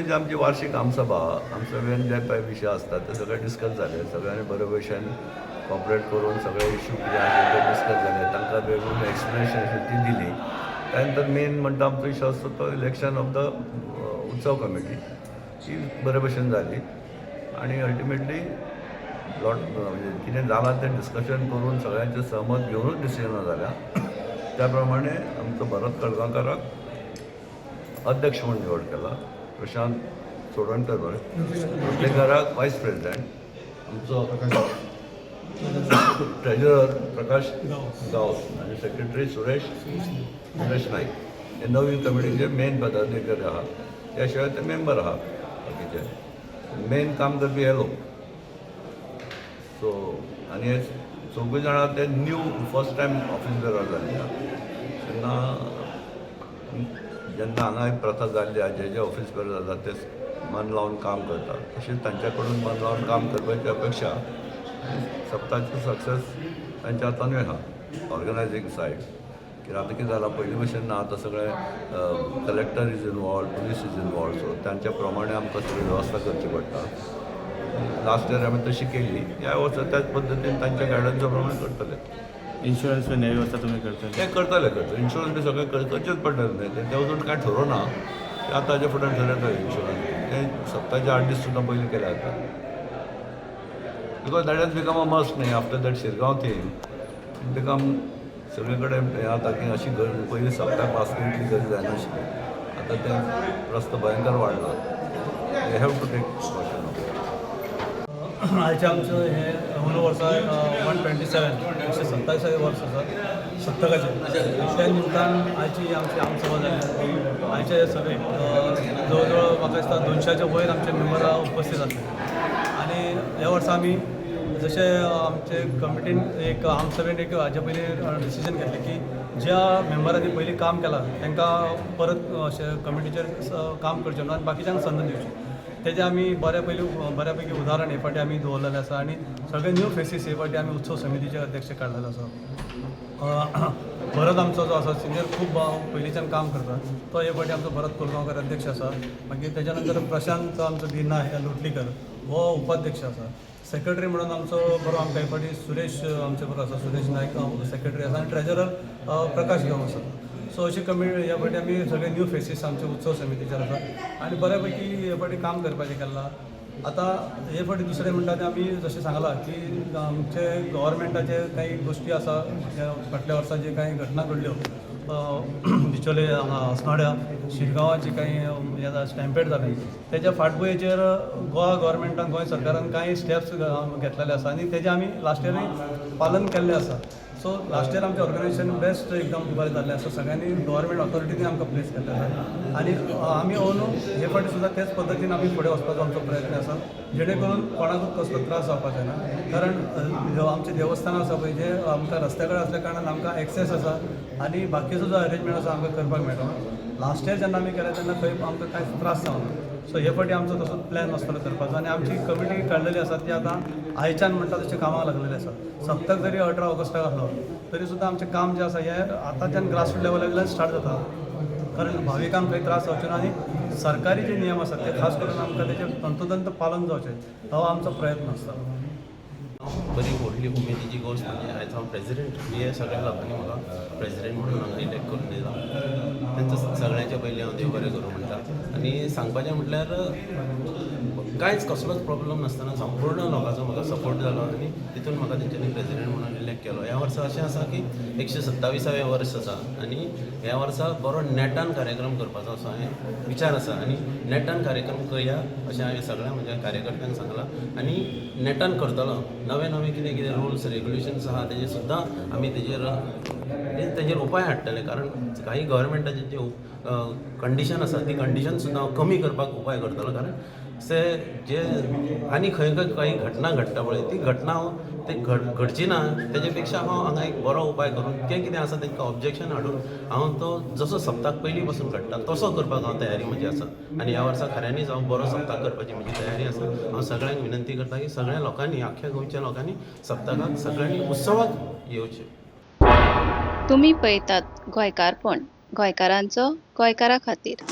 जी आमची वार्षिक आमसभा आमसभेन जे पळय विशय असतात ते सगळे डिस्कस झाले. सगळ्यांनी बरे भशेन कॉपरेट करून सगळे इश्यू कितें आसा ते डिस्कस झाले. तांकां वेगवेगळी एक्सप्लेनेशन ती दिली. त्यानंतर मेन म्हणटा आमचो इशू असतो तो इलेक्शन ऑफ द उत्सव कमिटी ती बरे भशेन जाली आणि अल्टिमेटली म्हणजे कितें जालां तें डिस्कशन करून सगळ्यांचे सहमत घेवनूच डिसिजनां जाल्या. त्या प्रमाणे आमचो भरत कळगांवकाराक अध्यक्ष म्हणून निवड केला. प्रशांत सोडणकर लोटलेकाराक वायस प्रेसिडेंट, आमचो ट्रेजरर प्रकाश गांवस आणि सेक्रेटरी सुरेश नाईक हे नवीन कमिटीचे मेन पदाधिकारी आहात. त्या शिवाय ते मेंबर आहात बाकीचे मेन काम करपी हे लोक. सो आनी हे चौगूय जाणां ते new first time office bearer जाल्ले तेन्ना जेन्ना हांगा एक प्रथा जाल्ली आहा जे ऑफिस बेरर जाता ते मन लावन काम करतात तशेंच तांच्या कडून मन लावन काम करपाची अपेक्षा सप्ताची सक्सेस तांच्या हातानूय आहा. ऑर्गनायझींग सायड कित्याक आतां कितें जालां पयलीं भशेन ना, आतां सगळें collector is involved, police is involved. So तांच्या प्रमाणे आमकां सगळी वेवस्था करची पडटा. लास्ट इयर आमी तशी केली. ह्या वर्सा त्याच पद्दतीन तांच्या गायडन्सा प्रमाणे करतले. इन्शुरन्स बी नवी वेवस्था तुमी करतले? ते करतले इन्शुरन्स बी सगळें करचेच पडटलें न्ही. ते वचून कांय ठरोना ते आतां ताजे फुडें ठरयतले इन्शुरन्स. ते सप्ताचे 8 दीस सुद्दां पयलीं केले जाता. Because that has become a must न्ही. After that Shirgaon thing become सगळे कडेन हें जाता की अशी पयलीं सप्ताक पास इतली गरज जायनाशिल्ली. आतां तें प्रस्त भयंकर वाडला. They have to take precaution. आयचे आमचें हे अंदू वर्सा 127 127 वर्स आसा सप्तकाचे. त्या निमतान आयची आमची आमसभा जाली. आयचे सगळे जवळ जवळ म्हाका दिसता 200च्या वयर आमचे मेंबर उपस्थित आसले. आनी ह्या वर्सा आमी जशें आमचे कमिटीन एक आमसभेन एक हाजे पयलीं डिसिजन घेतलें की ज्या मेंबरांनी पयलीं काम केलां तांकां परत अशें कमिटीचेर काम करचें ना आनी बाकीच्यांक संद दिवची. तेजें आमी बऱ्यापैकी उदाहरण हे फावटी आमी दवरलेलें आसा आनी सगळे न्यू फेसीस हे फावटी आमी उत्सव समितीचे अध्यक्ष काडलेलो आसा. भरत आमचो जो आसा सिनियर खूब पयलींच्यान काम करता तो हे फावटी आमचो भरत कळगांवकर अध्यक्ष आसा. मागीर तेच्या नंतर प्रशांत आमचो दिना लोटलीकर हो उपाध्यक्ष आसा. सेक्रेटरी म्हणून आमचो बरो आमकां हे फावटी सुरेश आमचे बरो आसा. सुरेश नायक सेक्रेटरी आसा आनी ट्रेजरर प्रकाश गांव आसा. सो अशी कमिटी ह्या फावटी आमी सगळे न्यू फेसीस आमचे उत्सव समितीचेर आसा आनी बऱ्यापैकी हे फावटी काम करपाचें केलां. आतां हे फावटी दुसरें म्हणटा तें आमी जशें सांगलां की आमचे गव्हर्मेंटाचे काही गोश्टी आसा फाटल्या वर्सा जे काही घटना घडल्यो बिचोले हांगा अस्नोड्या शिरगांवाची काही स्टॅम्पेड जाली तेच्या फाटभुंयेचेर गोवा गव्हर्मेंटान गोंय सरकारान कांय स्टेप्स घेतलेले आसा आनी तेजें आमी लास्ट इयरूय पालन केल्लें आसा. सो लास्ट इयर आमचें ऑर्गनायझेशन बेस्ट एकदम बरें जाल्लें आसा. सगळ्यांनी गव्हर्मेंट ऑथॉरिटीनी आमकां प्लेस केल्लें आसा आनी आमी अंदू हे फावटी सुद्दां तेच पद्दतीन आमी फुडें वचपाचो आमचो प्रयत्न आसा जेणे करून कोणाकूच कसलो त्रास जावपाक जायना. कारण आमचें देवस्थान आसा पळय जें आमकां रस्त्या कडेन आसल्या कारणान आमकां एक्सेस आसा आनी बाकीचो जो अरेंजमेंट आसा आमकां करपाक मेळटा. लास्ट इयर जेन्ना आमी केलें तेन्ना खंय आमकां कांय त्रास जावना. सो हे फावटी आमचो तसो प्लॅन आसतलो करपाचो आनी आमची कमिटी काडलेली आसा ती आतां आयच्यान म्हणटा तशें कामाक लागलेली आसा. सप्तक जरी 18 ऑगस्टाक आसलो तरी सुद्दां आमचें काम जें आसा हें आतांच्यान ग्रासरूट लेवलावयल्यान स्टार्ट जाता. कारण भाविकांक खंय त्रास जावचे ना आनी सरकारी जे नियम आसात ते खास करून आमकां तेजें तंतोतंत पालन जावचें हो आमचो प्रयत्न आसता. बरी व्हडली उमेदीची गोश्ट म्हणजे आयज हांव प्रेसिडेंट हे सगळ्या लोकांनी म्हाका प्रेसिडेंट म्हणून हांगा इलेक्ट करून दिला. तेंचं सगळ्यांच्या पयलीं हांव देव बरें करूं म्हणटा. आनी सांगपाचें म्हटल्यार कांयच कसलोच प्रॉब्लम नासतना संपूर्ण लोकांचो म्हाका सपोर्ट जालो आनी तितून म्हाका तेंच्यांनी प्रेसिडेंट म्हणून इलेक्ट केलो. ह्या वर्सा अशें आसा की 127वें वर्स आसा आनी ह्या वर्सा बरो नेटान कार्यक्रम करपाचो असो हांवें विचार आसा आनी नेटान कार्यक्रम करया अशें हांवें सगळ्या म्हज्या कार्यकर्त्यांक सांगलां आनी नेटान करतलो. नवे कितें कितें रुल्स रेग्युलेशन्स आहा तेजे सुद्दां आमी तेजेर उपाय हाडटले. कारण काही गव्हर्मेंटाचे जे कंडिशन आसा ती कंडिशन सुद्दां हांव कमी करपाक उपाय करतलो. कारण जे आनी खंय काही घटना घडटा पळय ती घटना ते घडची ना तेजे पेक्षा हांव हांगा एक बरो उपाय करून तें कितें आसा तांकां ऑब्जेक्शन हाडून हांव तो जसो सप्ताक पयलीं पासून घडटा तसो करपाक हांव तयारी म्हजी आसा. आनी ह्या वर्सा खऱ्यांनीच हांव बरो सप्ताक करपाची म्हजी तयारी आसा. हांव सगळ्यांक विनंती करता की सगळ्या लोकांनी आख्ख्या गोंयच्या लोकांनी सप्तकाक सगळ्यांनी उत्सवाक येवचें. तुम्ही पळयतात गोंयकारपण गोंयकारांचो गोंयकारा खातीर.